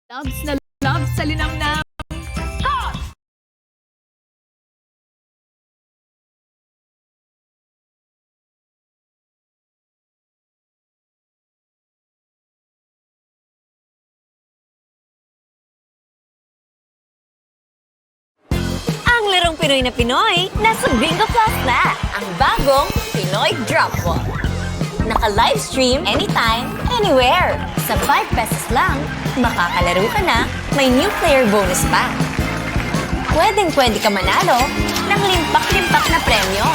Loves na loves sa linamnam. Ang larong Pinoy na Pinoy, nasa Bingo Plus na! Ang bagong Pinoy Drop Ball. Naka-livestream anytime, anywhere. Sa 5 pesos lang, makakalaro ka na, may new player bonus pa. Pwedeng-pwede ka manalo ng limpak-limpak na premyo.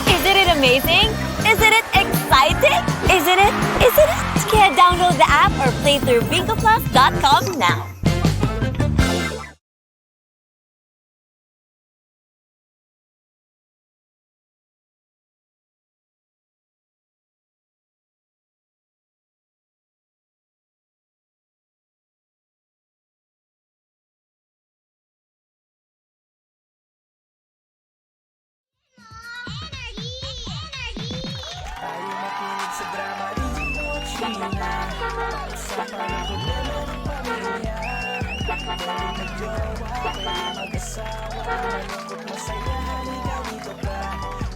Isn't it amazing? Isn't it exciting? Isn't it? Isn't it? Kaya download the app or play through bingoplus.com now. Tayo makinig sa drama di China. Usapan ang problema ng pamilya. Galing nagjowa, pwede mag-asawa. Malungkot masaya, halika dito ka.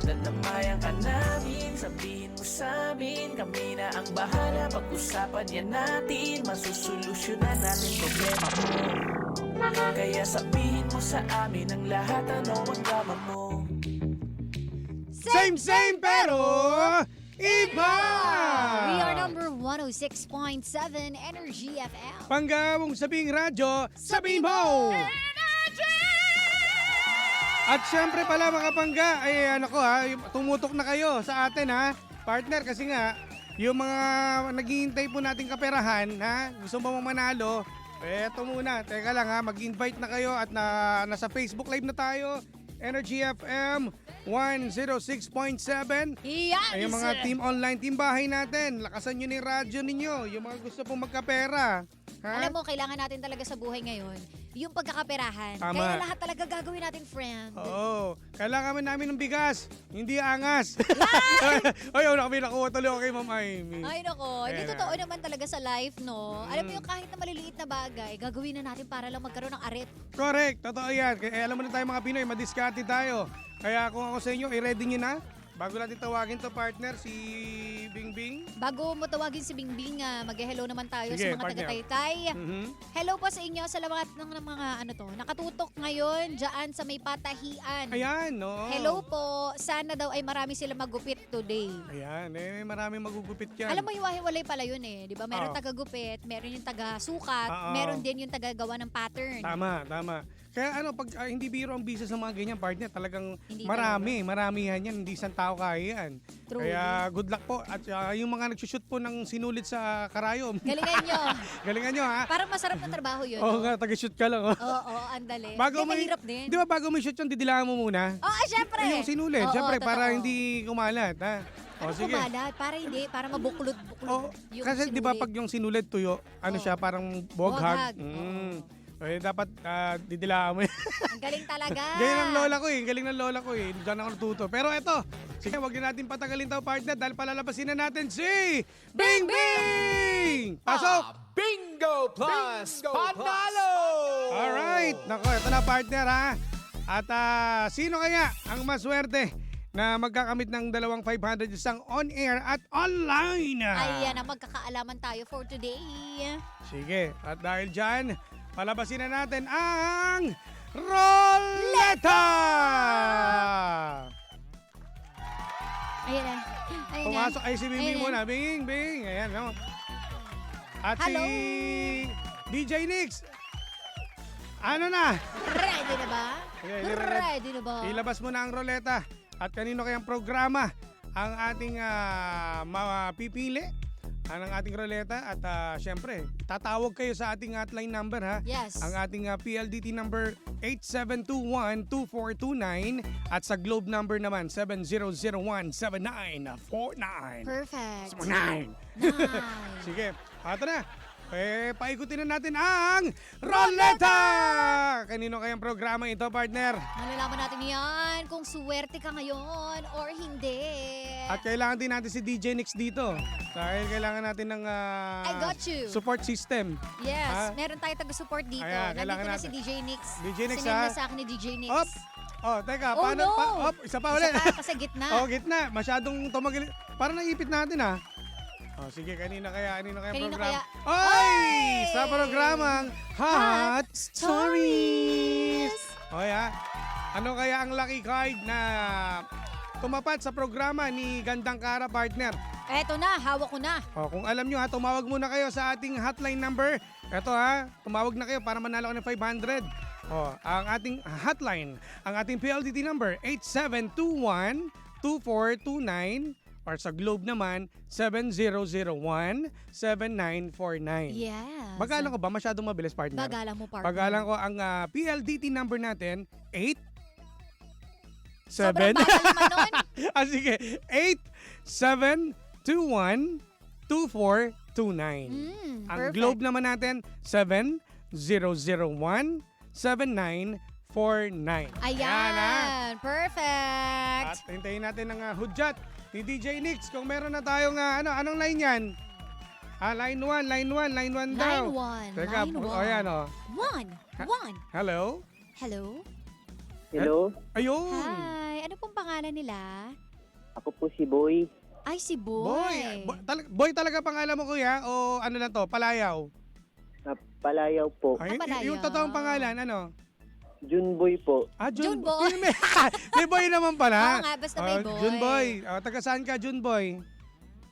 Nanamayan ka namin, sabihin mo sa'min. Kami na ang bahala, pag-usapan yan natin. Masusolusyonan natin problema mo. Kaya sabihin mo sa amin ang lahat, ano ang drama mo. Same pero iba! We are number 106.7 Energy FM. Panggawong sabing radyo, sabihin mo! At syempre pala mga pangga, ay ano ko ha, tumutok na kayo sa atin ha, partner, kasi nga, yung mga naghihintay po nating kaperahan ha, gusto mo manalo, eto muna, teka lang ha, mag-invite na kayo at nasa Facebook Live na tayo, Energy FM 106.7. Yes! Ay, yung mga team online, team bahay natin, lakasan nyo na yung radyo ninyo, yung mga gusto pong magkapera. Ha? Alam mo, kailangan natin talaga sa buhay ngayon, yung pagkakaperahan. Tama. Kaya lahat talaga gagawin natin, friend. Oo. Kailangan namin ng bigas, hindi angas. Ay, una kami nakuha tuloy kay Ma'am Amy. Ay, nako. Hindi Ayan. totoo naman talaga sa life, no? Alam mo yung kahit na maliliit na bagay, gagawin na natin para lang magkaroon ng arit. Correct, totoo yan. Kaya alam mo na tayo mga Pinoy, madiskarte tayo. Kaya kung ako sa inyo, i-ready nyo na. Bago natin tawagin to partner, si Bingbing. Bago mo tawagin si Bingbing, mag-hello naman tayo Sige, sa mga partner. taga-Taytay. Mhm. Hello po sa inyo sa lahat ng mga ano to, nakatutok ngayon dyan sa may patahian. Ayan, no. Hello po. Sana daw ay marami sila magupit today. Ayan, maraming magugupit yan. Alam mo, hiwa-hiwalay pala yun eh. Di ba? Meron Oo. taga-gupit, meron yung taga-sukat, Oo. meron din yung taga-gawa ng pattern. Tama, tama. Kaya ano, pag hindi biro ang business ng mga ganyan partner, talagang Hindi maramihan yan, hindi isang tao kaya yan. True. Kaya good luck po. At yung mga nagsushoot po ng sinulit sa karayom, Galingan nyo. galingan nyo ha. Parang masarap na trabaho yun. Oo nga, taga-shoot ka lang. Oh. Oo, andali. Bago Hindi, mahirap din. Di ba bago may shoot yun, didilaan mo muna? Oo, syempre. Yung sinulit, Oo, syempre, para totoo. hindi kumalat. Ha? Ano kumalat? Para hindi, para mabuklod-buklod. Oh, kasi di ba pag yung sinulit tuyo, ano Oo. siya, parang Buwaghag. buwaghag. Dapat didilaan mo yan. Ang galing talaga. Galing ng lola ko eh. Galing ng lola ko eh. Diyan ako natuto. Pero eto, sige, wag din natin patagalin tao partner dahil palalabasin na natin si Bing Bing! Pasok! Bingo Plus Panalo! Alright. Nako, ito na partner ha. At sino kaya ang maswerte na magkakamit ng dalawang 500 isang on-air at online? Ayan ang magkakaalaman tayo for today. Sige. At dahil dyan, palabasin na natin ang Roleta! Ayan na. Ayan na. Pumasok ay si Bing Ayan. muna. Bing, Bing. Ayan, no? At Hello. si DJ Nix. Ano na? Ready na ba? Okay, Ready na ba? Ilabas mo na ang roleta. At kanino kayang programa ang ating mapipili? Ang ating roleta. At syempre, tatawag kayo sa ating hotline number ha. Yes. Ang ating PLDT number 8721-2429 at sa Globe number naman 7001-7949. Perfect. 9. Nice. Sige, ito na. paikutin na natin ang Roleta! Kanino kayang programa ito, partner? Malalaman natin yan kung swerte ka ngayon or hindi. At kailangan din natin si DJ Nix dito. Dahil kailangan natin ng I got you. support system. Yes, Ah. meron tayo taga-support dito. Ayan, Nandito kailangan na natin. si DJ Nix. DJ Nix, Sinend na ha? sa akin ni DJ Nix. Op! Oh, teka, Oh, paano? no! Isa pa ulit. Isa pa kasi gitna. Oh, gitna. Masyadong tumagil. Parang naipit natin, ha? Oh, sige, kanino kaya Kanino programa? kaya? Oy! Oy! Sa programang Hot Stories! Oy, ha? Ano kaya ang lucky card na tumapat sa programa ni Gandang Kara, partner? Eto na, hawak ko na. O, kung alam nyo ha, tumawag muna kayo sa ating hotline number. Ito ha, tumawag na kayo para manalo ka ng 500. O, ang ating hotline, ang ating PLDT number, 8721-2429. Or sa Globe naman, 7001-7949. Yes. Bagalan ko ba? Masyadong mabilis, partner? Bagalan mo, partner. Bagalan ko ang PLDT number natin, 8 Sobrang 7 bagal naman nun. sige. 8721-2429. Ang Perfect. Globe naman natin, 7001-7949. Ayan, ha? perfect. At hintayin natin ang hudyat ni DJ Nix. Kung meron na tayong, anong line yan? Line 1, line 1, line 1 daw. Line 1, Teka, line 1. ayan o. 1. Hello? Hello? Hello, Ayun. Hi, ano pong pangalan nila? ako po si Boy. Ay, si Boy. Boy. Boy talaga pangalan mo, kuya? O ano lang to, Palayaw? Palayaw po. Ay, Palayaw. yung totoong pangalan, ano? Jun Boy po. Jun Boy. May Boy naman pala. Oo nga, basta may Boy. Jun Boy. Taga saan ka, Jun Boy?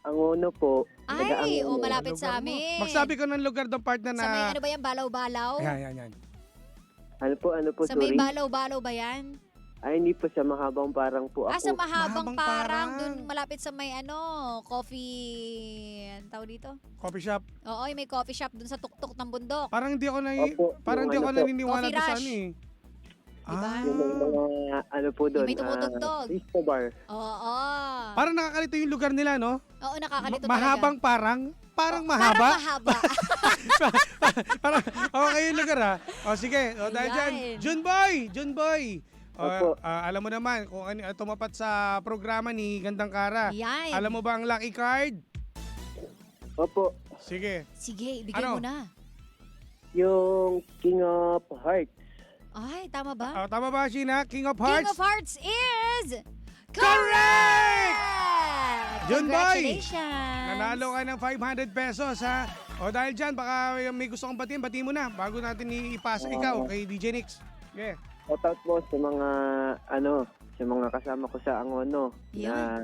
Ang uno po. Ay, taga-Angono. malapit Lugar sa mo. amin. Magsabi ko ng lugar ng partner na... Sa may ano ba yan, balaw-balaw? Yan. Ano po, Sa may sorry. balaw-balaw ba yan? Ay, hindi po sa mahabang parang po ako. Sa mahabang Mahabang parang, parang. dun malapit sa may coffee, ang tawag dito? Coffee shop. Oo, yung may coffee shop dun sa tuktok ng bundok. Parang hindi ako Opo, parang hindi yung ako ano po. naniniwala Coffee doon sa rush. ano eh. Diba? Yung may mga, ano po doon. Yung may tumutugtog. Disco bar. Oo. Parang nakakalito yung lugar nila, no? Oo, nakakalito Mahabang parang talaga. Parang mahaba. mahaba. Parang okay yung lugar ha. O sige, dahil dyan, Ayan. Jun Boy. Opo. Alam mo naman kung ano tumapat sa programa ni Gandang Kara. Yan. Alam mo ba ang lucky card? Opo. Sige. Sige, ibigay Ano? mo na. Yung King of Hearts. Ay, tama ba? Tama ba, Sheena? King of King Hearts? of Hearts is... Correct! Jun Boy! Congratulations! Nanalo ka ng 500 pesos ha. O dahil dyan, baka may gusto kong batiin mo na bago natin ipasa ikaw kay DJ Nix. Yeah. Shout out po sa mga, sa mga kasama ko sa Angono. Na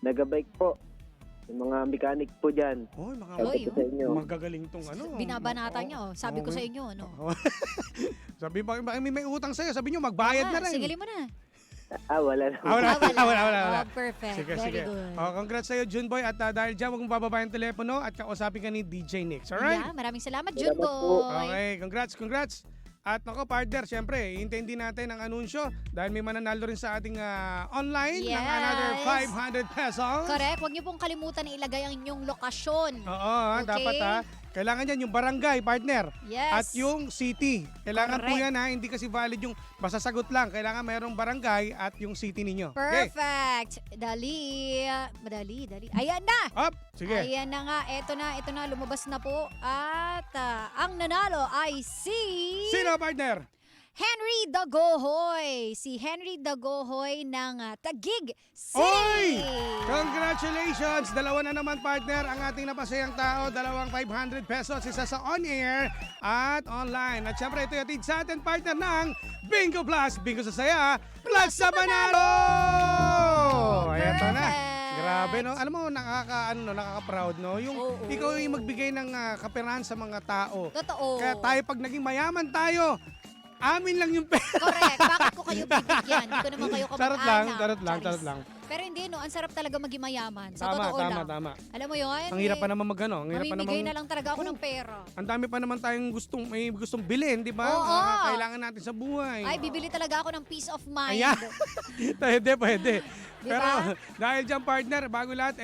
nagabike po. Yung mga mechanic po dyan. Oy, Shout out Oy, po sa inyo. magagaling tong ano. Binabanata niya, oh. Sabi ko sa inyo, ano? Sabi ba may utang sa'yo? Sabi nyo, magbayad na rin. Sige, mo na. Wala na. Wala. Oh, perfect. Sige, Very sige. good. Congrats sa'yo, Jun Boy. At dahil dyan, huwag mong bababa yung telepono at kausapin ka ni DJ Nix. Alright? Yeah, maraming salamat, Jun Salamat po. Boy. Okay, congrats. At nako, partner, syempre, hintayin din natin ang anunsyo dahil may mananalo rin sa ating online ng Yes. another 500 pesos. Correct. Huwag niyo pong kalimutan na ilagay ang inyong lokasyon. Oo, Okay. dapat kailangan yan yung barangay, partner. Yes. At yung city. Kailangan po Correct. yan hindi kasi valid yung basta sagot lang. Kailangan mayroong barangay at yung city ninyo. Okay. Perfect. Dali. Ayan na. Up, sige. Ayan na nga. Ito na. Lumabas na po. At ang nanalo ay si... Sino, partner? Henry Dagohoy. Si Henry Dagohoy ng Taguig City. Oy! Congratulations! Dalawa na naman, partner, ang ating napasayang tao. Dalawang 500 pesos. Isa sa on-air at online. At syempre, ito yung sa atin, partner, ng Bingo Plus. Bingo sa saya, plus sa panalo! Ayan to na. Perfect. Grabe, no? Alam mo, nakaka-proud, no? Yung Oo. ikaw yung magbigay ng kaperahan sa mga tao. Totoo. Kaya tayo, pag naging mayaman tayo, amin lang yung pera. Correct. Bakit ko kayo bibigyan? Hindi ko naman kayo kamag-anak. Charot lang. Pero hindi, no? Ang sarap talaga maging mayaman. Sa Tama, totoo lang. tama. Alam mo yun? Ang hirap pa naman magano. Ang hirap pa Mamimigay naman. na lang talaga ako ng pera. Ang dami pa naman tayong may gustong bilhin, di ba? Oo. Kailangan natin sa buhay. Ay, bibili talaga ako ng peace of mind. Ayan. Pwede. Di Pero ba? dahil dyan, partner, bago lahat,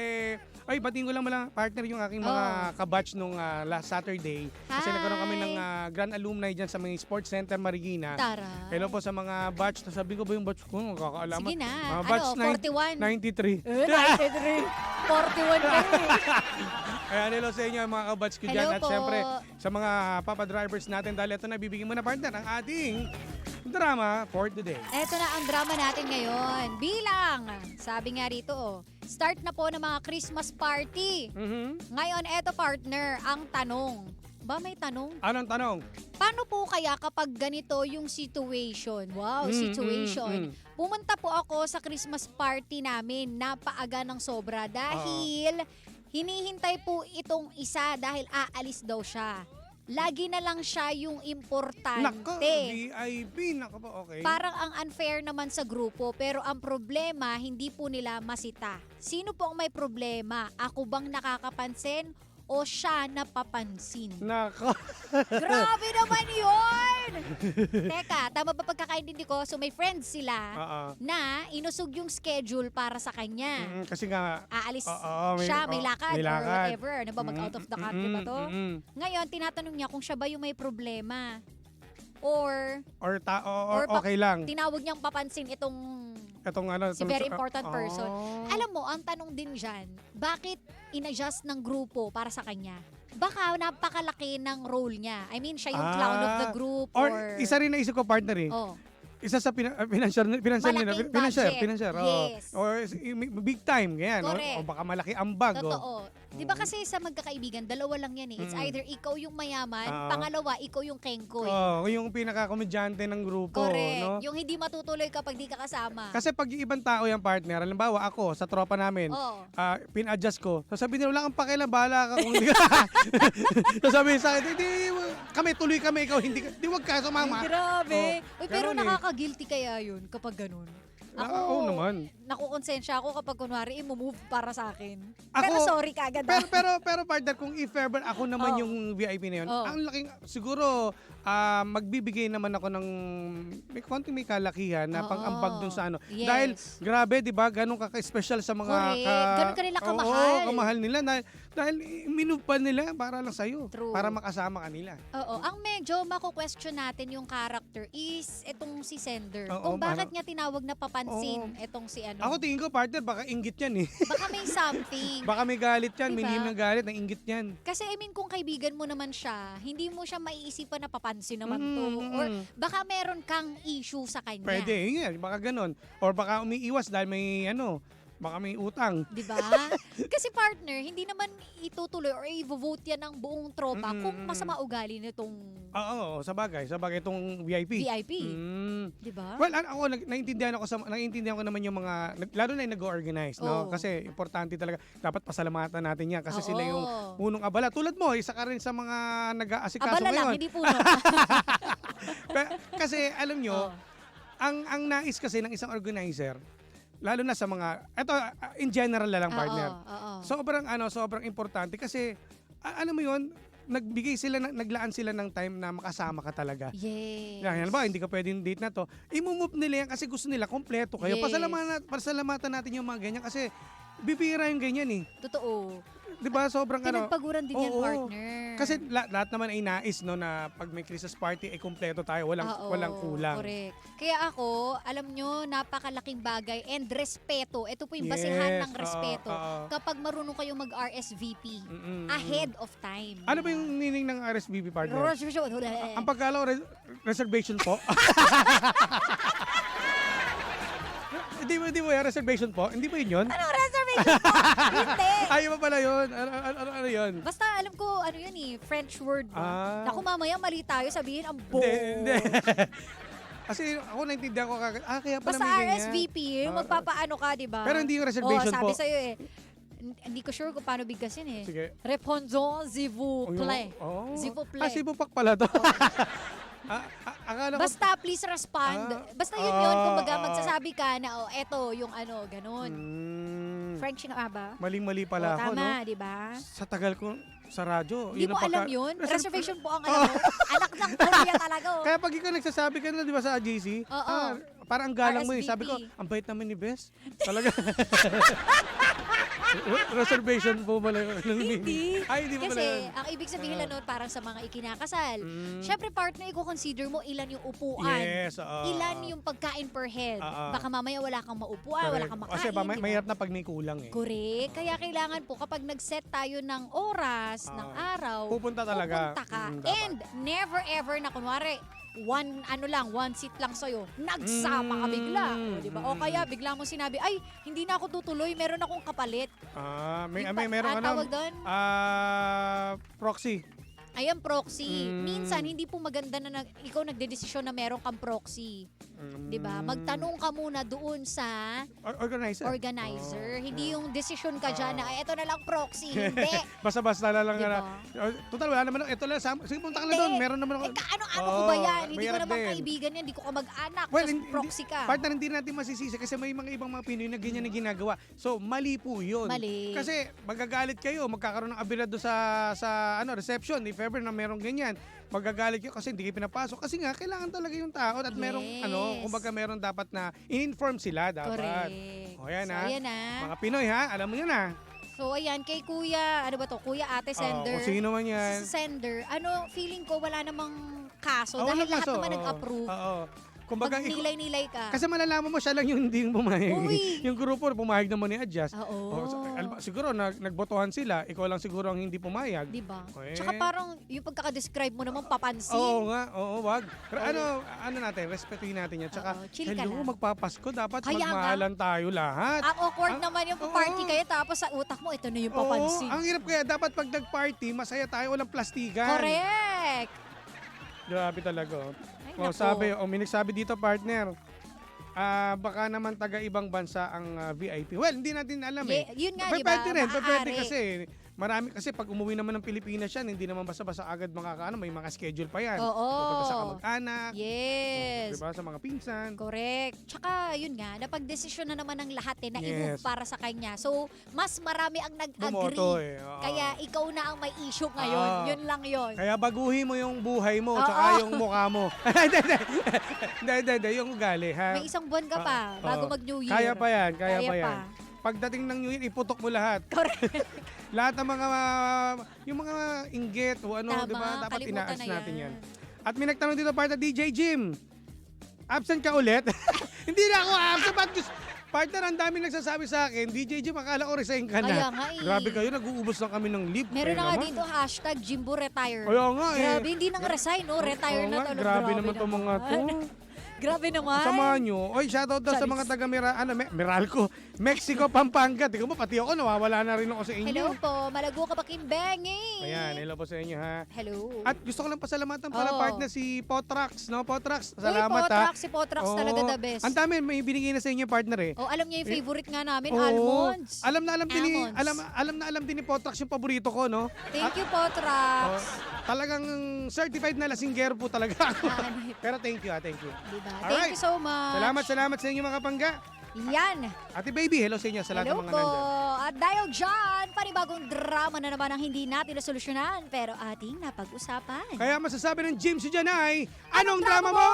Ay, batiin ko lang partner yung aking mga kabatch nung last Saturday. Kasi Hi. nagkaroon kami ng Grand Alumni dyan sa mga Sports Center Marikina. Tara. Hello po sa mga batch. Sabi ko ba yung batch ko? Magkakaalaman. Sige na. Mga batch 41. 93. 41 ka rin. Ayan, hello sa inyo mga kabatch ko dyan. Hello At po. syempre, sa mga papadrivers natin dahil ito na bibigyan mo na partner ang ating drama for today. Eto na ang drama natin ngayon. Bilang, sabi nga rito, start na po ng mga Christmas party. Mhm. Ngayon, eto partner, ang tanong. Ba may tanong? Anong tanong? Paano po kaya kapag ganito yung situation? Wow, situation. Pumunta po ako sa Christmas party namin, napaaga ng sobra dahil hinihintay po itong isa dahil aalis daw siya. Lagi na lang siya yung importante. Nako, VIP. Nako po, okay. Parang ang unfair naman sa grupo pero ang problema hindi po nila masita. Sino po ang may problema? Ako bang nakakapansin o siya napapansin? Nako. Grabe naman yun! Teka, tama ba pagkakaintindi ko? So may friends sila na inusog yung schedule para sa kanya. Kasi nga, Aalis may- siya, may lakad may or lakad. whatever. Ano ba, mag-out of the country ba to? Ngayon, tinatanong niya kung siya ba yung may problema. Or Or Or okay lang. tinawag niyang papansin itong Itong ano, si very important person. Oh. Alam mo, ang tanong din dyan, bakit in-adjust ng grupo para sa kanya? Baka napakalaki ng role niya. I mean, siya yung clown of the group Or isa rin naisip ko partner eh. Oh. Isa sa financial Malaking budget. financier. Yes. Or big time, ganyan. Correct. O baka malaki ambag. Totoo. Di ba kasi sa magkakaibigan, dalawa lang yan eh. It's either ikaw yung mayaman, pangalawa, ikaw yung kengkoy. Yung pinaka-komedyante ng grupo. Correct. No? Yung hindi matutuloy kapag di ka kasama. Kasi pag yung ibang tao yung partner, halimbawa ako, sa tropa namin, Oo. pin-adjust ko, sasabihin nila, wala kang pakialam, bahala ka kung hindi ka. Sasabihin sa akin, kami, tuloy kami, ikaw, hindi ka, di wag ka sumama. Grabe. Oh, Uy, pero ganun eh. nakaka-guilty kaya yun kapag ganun. Oo naman. Nakukonsensya ako kapag kunwari i-move para sa akin. Ako- pero sorry kagad. Pero partner, kung if ever ako naman Oo. yung VIP na yun, Oo. ang laking, siguro, magbibigay naman ako ng may kalakihan na Oo. pang-ambag dun sa ano. Yes. Dahil, grabe, di ba, ganun ka-special sa mga... Correct. Ganun ka nila kamahal. Oo, kamahal nila. Dahil minove pa nila para lang sa'yo. True. Para makasama ka nila. Oo. Ang medyo mako-question natin yung character is etong si Sender. Oo, Kung bakit ano? niya tinawag na papansin Oo. etong si ano. Ako tingin ko, partner, baka inggit yan eh. Baka may something. Baka may galit yan, may Diba? lihim ng galit, na inggit yan. Kasi I mean, kung kaibigan mo naman siya, hindi mo siya maiisipan na papansin naman to. Mm. Or baka meron kang issue sa kanya. Pwede, yun yan, baka ganun. Or baka umiiwas dahil may baka may utang. Di ba? Kasi partner, hindi naman itutuloy or i-vote yan ng buong tropa kung masama ugali nitong Oo, sa bagay itong VIP. VIP. Mm. Di ba? Well, ako naiintindihan ko naman yung mga lalo na yung nag-organize, no? Oo. Kasi importante talaga dapat pasalamatan natin yan kasi Oo. sila yung punong abala. Tulad mo, isa ka rin sa mga nag-aasikaso Abala lang, ngayon. hindi puno. Kasi alam nyo, Oo. ang nais kasi ng isang organizer, lalo na sa mga in general na lang partner. Oo. Sobrang importante kasi alam mo 'yon, naglaan sila ng time na makasama ka talaga. Yes. Yan ba, hindi ka pwedeng date na to. I-move nila yan kasi gusto nila kompleto kayo. Yes. Pasalamatan natin yung mga ganyan kasi bibira yung ganyan eh. Totoo. 'Di ba? Sobrang Pinagpaguran din yan, Oo. partner. Kasi lahat naman ay nais no na pag may Christmas party ay kompleto tayo, walang kulang. Correct. Kaya ako, alam nyo, napakalaking bagay and respeto. Ito po yung basihan ng respeto. Kapag marunong kayong mag-RSVP ahead of time. Ano ba yung meaning ng RSVP partner? Ang pagkalaw, reservation po. Hindi mo yung reservation po? Hindi ba yun? Ano reservation po? Hindi. Ayaw ba pala yun? Ano yun? Basta alam ko, ano yan eh, French word mo. Ah. Naku, mamaya mali tayo, sabihin ang bo. Hindi. Kasi ako naintindihan ko kagad. Kaya pala Basta may ganyan. RSVP, magpapaano ka, di ba? Pero hindi yung reservation sabi po. sa'yo eh. Hindi ko sure kung paano bigkasin eh. Sige. Répondons, s'il vous plaît. Oh. S'il vous plaît. Sibupak pala to. Akala ko. Basta please respond. Basta yun, kumbaga magsasabi ka na, eto, yung ano, ganun. French na ba? Maling-mali pala ako, no? Tama, di ba? Sa tagal ko sa radyo. Hindi yun mo ang alam yun? Reservation po ang alam mo. Anak ng Korea talaga. Oh. Kaya pag ikaw nagsasabi ka na, di ba, sa AJC? Oo. Parang ang galang mo eh. RSVP. Sabi ko, ang bait naman ni Bes. Talaga. Reservation po pala. Hindi. Ay, hindi po Kasi pala. ang ibig sabihin lang nun parang sa mga ikinakasal. Mm. Syempre partner, i-consider mo ilan yung upuan. Yes, oo. Ilan yung pagkain per head. Oo. Baka mamaya wala kang maupuan, wala kang makain. Kasi di ba? mahirap na pag may kulang eh. Correct. Kaya kailangan po kapag nag-set tayo ng oras, ng araw, Pupunta talaga. pupunta ka. Dapat. And never ever na kunwari, one seat lang sa'yo, nagsama ka bigla. O, diba? O kaya bigla mo sinabi, ay, hindi na ako tutuloy, meron akong kapalit. Meron ka na. tawag doon? Proxy. Ayan, proxy. Mm. Minsan, hindi po maganda na ikaw nagdedesisyon na meron kang proxy. Diba? Magtanong ka muna doon sa Organizer. organizer. Hindi yung desisyon ka dyan na, ay, eto na lang proxy. Hindi. Basta-basta na lang Diba? na. Total, wala naman. Ito lang. Sige, punta ka na doon. Meron naman ako. Ano ko ba yan? Hindi ko mahirap naman din. kaibigan yan. Hindi ko ka mag-anak. Well, Tapos proxy ka. Partner, hindi natin masisisi kasi may mga ibang mga Pinoy na ganyan na ginagawa. So, mali po yun. Mali. Kasi magagalit kayo, magkakaroon ng abilidad doon sa reception, if ever na merong ganyan. Magagalit kayo kasi hindi kayo pinapasok. Kasi nga, kailangan talaga yung tao at merong, Yes. kumbaga meron dapat na in-inform sila dapat. Correct. O, yan So, ha. ayan na. Mga Pinoy ha, alam mo yun ha. So, ayan, kay Kuya, ano ba to? Kuya Ate Sender. Kung sino man yan. Sa sender, feeling ko wala namang kaso. Walang Dahil lahat kaso, naman oo. nag-approve. Oo. Kumbaga, Pag nilay-nilay ka. kasi malalaman mo siya lang yung hindi yung pumayag. Uy. Yung grupo pumayag naman ni Adjust. Oo. Siguro nagbotohan sila, ikaw lang siguro ang hindi pumayag. Diba? Eh. Tsaka parang yung pagkaka-describe mo naman papansin. Oo nga, wag. Pero ano natin, respetuhin natin yan. Tsaka, Oo, chill ka hello, lang. magpapasko, dapat Kaya nga. magmahalan tayo lahat. Ang awkward naman yung party oo. kayo tapos sa utak mo, ito na yung Oo, papansin. ang hirap kaya, dapat pag nag-party, masaya tayo, walang plastikan. Correct! Grabe talaga. Ay, Oh, may nagsabi dito, partner. Baka naman taga ibang bansa ang VIP. Well, hindi natin alam eh. Yun nga, di ba? Pwede rin, pwede Maaari. kasi. Marami kasi pag umuwi naman ng Pilipinas yan, hindi naman basta-basta agad makakaano, may mga schedule pa yan. Oo. Pupunta sa kamag-anak, Yes. diba, sa mga pinsan. Correct. Tsaka, yun nga, napag-desisyon na naman ng lahat na Yes. i-move para sa kanya. So, mas marami ang Bumoto nag-agree. eh. Oo. Kaya ikaw na ang may issue ngayon. Oo. Yun lang yun. Kaya baguhin mo yung buhay mo, Oo. tsaka yung mukha mo. Hindi, yung ugali, ha? May isang buwan ka pa Oo. bago mag-New Year. Kaya pa yan, kaya pa pa. yan. Pagdating ng New Year, iputok mo lahat. Correct. Lahat ng mga, yung mga inggit o ano, Tama, di ba? Dapat kalimutan inaas na natin yan. yan. At may nagtanong dito, partner, DJ Jim. Absent ka ulit? Hindi na ako absent. Partner, ang daming nagsasabi sa akin, DJ Jim, akala ko resign ka na. Kaya nga eh. Grabe kayo, nag-uubos lang kami ng leave. Meron Kayo na nga naman. dito, hashtag Jimbo Retire. Kaya nga eh. Grabe, hindi nang resign, no? Retire Oo na nga, to. grabe naman itong mga to. Grabe naman. Samahan nyo. Oy, shoutout daw sa mga taga Meralco, Mexico, Pampanga. Tingnan mo, pati ako, nawawala na rin ako sa inyo. Hello po, malago ka pa Kimbengi. Ayan, hello po sa inyo ha. Hello. At gusto ko lang pasalamatan pala Oo. partner si Potrax, no? Potrax, Uy, salamat Potrax, ha. si Potrax Oo. talaga the best. Ang dami, may binigay na sa inyo partner eh. Oh, alam niya yung favorite nga namin, Oo. almonds. Alam na Almonds. alam din ni Potrax yung paborito ko, no? Thank you, Potrax. Talagang certified na lasinggero po talaga ako. Hanip. Pero thank you ha, thank you. Diba? Alright. Thank you so much. Salamat sa inyo mga kapangga. Yan. Ate baby, hello sa inyo sa lahat Hello ng mga po. nandyan. At dahil dyan, panibagong drama na naman ang hindi natin nasolusyonan pero ating napag-usapan. Kaya masasabi ng Jim si Janay, anong drama mo?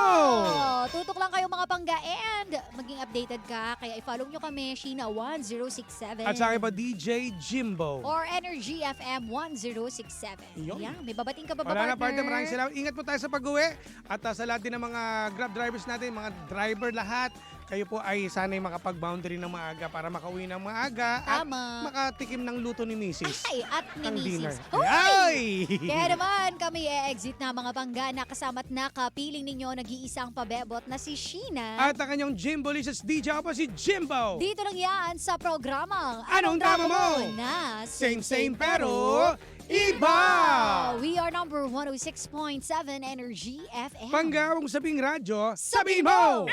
Tutok lang kayo mga pangga and maging updated ka. Kaya i-follow nyo kami, Sheena1067. At sa akin pa DJ Jimbo. Or Energy FM 1067. Yun. Yan, may babating ka ba, Wala na partner? partner, maraming salamat. Ingat po tayo sa pag-uwi. At sa lahat din ng mga Grab drivers natin, mga driver lahat, kayo po ay sana'y makapag-boundary ng maaga para makauwi ng maaga Tama. at makatikim ng luto ni Mrs. Ay, at ni Ng dinner. Mrs. Hoy! Ay! Kaya naman kami e-exit na mga bangga na kasama't nakapiling ninyo nag-iisang pabebot na si Sheena. At ang kanyang Jimbolicious DJ ako si Jimbo. Dito lang yan sa programang Anong Drama Mo? Na Same pero iba! We are number 106.7 Energy FM. Panggawang sabing radyo, sabihin mo!